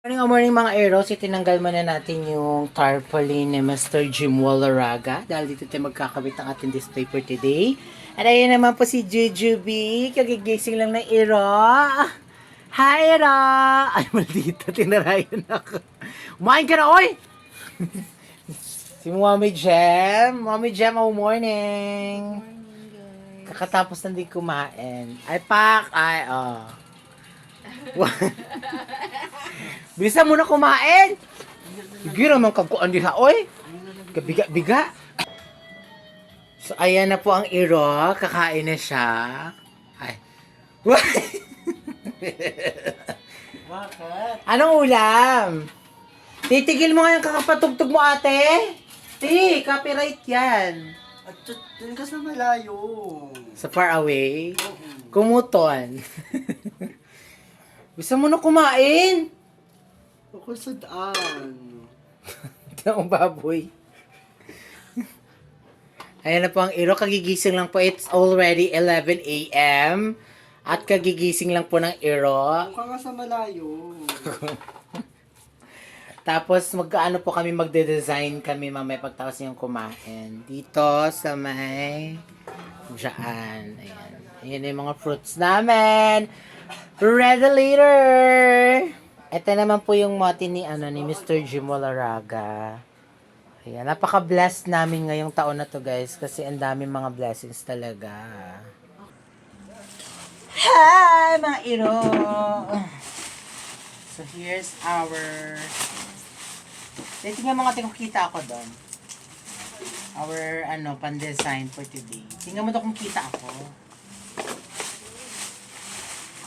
Morning mga Eros, itinanggal muna natin yung tarpaulin ni Mr. Jim Wallaraga dahil dito tayo magkakabit ng ating display for today. At ayan naman po si Jujubee, kagigising lang ng Ero. Hi Ero! Ay, maldita, tinarayan ako. Umain ka na, oy! Si Mommy Jem, oh morning! Kakatapos na din kumain. Ay, pak! Ay, oh. Bisa mo na kumain. Sige naman kagkuan diha oy. Kabiga-biga. So ayan na po ang Iro, kakain na siya. Ay. Bakit? Anong ulam? Titigil mo nga yung kakapatugtog mo ate. Ti, copyright yan. At dun ka sa malayo. Sa far away. Kumuton. Bisa mo na kumain. Ako sa daan. Ito ang baboy. Ayan na po ang Iro. Kagigising lang po. It's already 11 a.m. At kagigising lang po ng Iro. Mukha nga sa malayo. Tapos magkaano po kami magde-design kami mamaya pagtapos niyong kumain. Dito sa may dyan. Ayan. Ayan yung mga fruits namin. Ready later! Ito naman po yung mote ni Mr. Jim Wallaraga. Ayan, napaka-blessed namin ngayong taon na to guys kasi ang daming mga blessings talaga. Hi mga Iro! So here's our... Tingnan mga kung kita ako doon. Our pan-design for today. Tingnan mo to kung kita ako.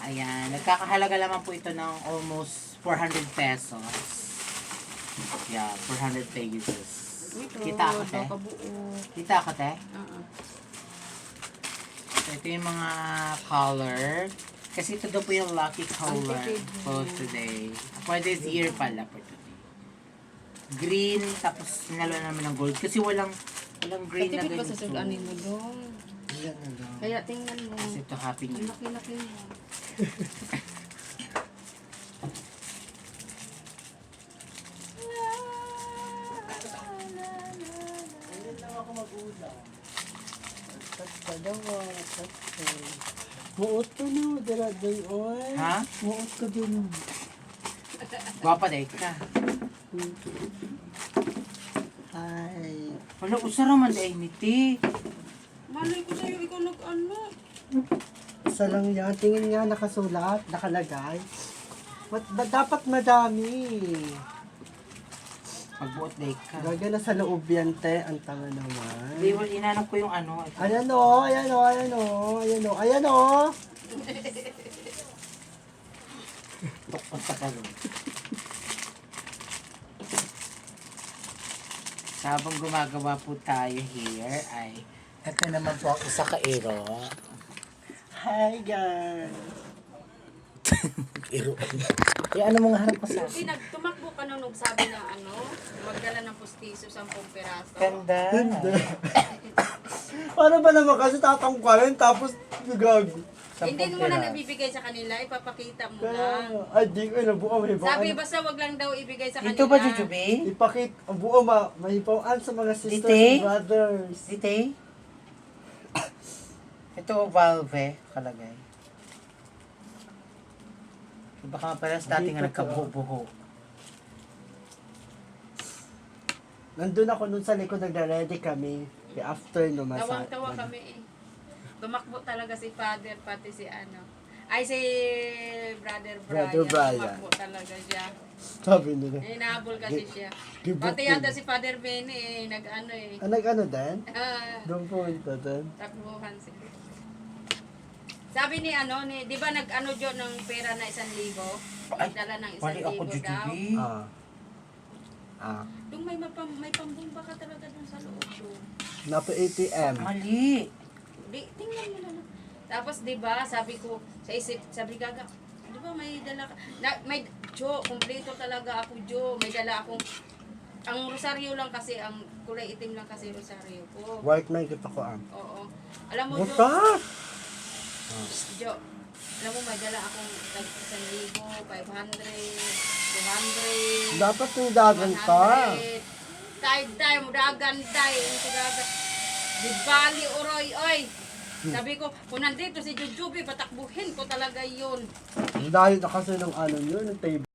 Ayan, nagkakahalaga naman po ito ng almost 400 pesos. Yeah, 400 pesos. Kita ako, te? Kita ako, te? So, ito yung mga color. Kasi ito daw po yung lucky color for today. For this year pala, for today. Green, tapos nalo naman ng gold. Kasi walang green na Katipid ba ganito. sa suganin mo doon? Ayan na lang. Kaya tingnan mo. Kasi ito happy Ang new. laki-laki mo. Ayun lang ako mag-ulam. Tatsa dawa, tatsa. Muot ka na, daraday, oy. Ha? Muot ka din. Gwapa dahil ka. Ay. Wala, usara man dahil niti. Malay ko sa'yo, ikaw nag-ano. Isa lang yan. Tingin nga nakasulat, nakalagay. Ba't dapat madami? Magbuot dahil ka. Gaga na sa loob yan, te. Ang tanga naman. Hindi, well, inanap ko yung ano. Ito. Ayan o, ayan o, ayan o, ayan o, ayan o. Tukot sa kalong. Habang gumagawa po tayo here ay ito naman po ang isa ka-ero. Hi, guys. Ero. Eh, ano mong hanap ko sa Hindi, tumakbo ka nung nagsabi na magdala ng pustiso 10 piraso. Ganda. Paano ba naman kasi tatangkwalin tapos gago? Hindi mo na nabibigay sa kanila, ipapakita mo lang. Ay, di ko na buo may Sabi bawaan. basta wag lang daw ibigay sa kanila. Ito ba, Jujubee? Ipakit, ang buo may bawaan sa mga sisters Dite? and brothers. Dite? Ito, valve, kalagay. Baka pala sa dati nga Dito nagkabuho-buho. Nandun ako nun sa likod, nagda-ready kami. After no, Tawang-tawa kami eh. Tumakbo talaga si father, pati si Ay, si Brother Brian. Brother Brian. Tumakbo talaga siya. Sabi nila. Hinahabol kasi siya. Give Pati up yata din. si Father Benny eh, nag-ano eh. Nag-ano din? Ah, Doon punta din. takbuhan si Sabi ni di ba nag-ano Jo ng pera na 1,000? Nagdala ng Pali ako, 1,000 daw. Jujubee. Yung may pambumba ka talaga dun sa loob ko. Napa ATM. Mali. Tingnan mo na lang. Tapos 'di ba, sabi ko sa isip, sabi gaga, 'di ba may dala ka? May Jo, kumpleto talaga ako Jo. May dala akong ang rosaryo lang kasi ang kulay itim lang kasi rosaryo ko. White man kita ko Oo. Alam mo Jo, Buta! Jo, Alam mo, may dala akong 1,000, 500, 200. Dapat yung dagan ka. 100. Tay, mo dagan, tay. Ito dagan. Di bali, oroy, oy. Sabi ko, kung nandito si Jujubi, patakbuhin ko talaga yun. Dahil na kasi ng ano yun, ng table.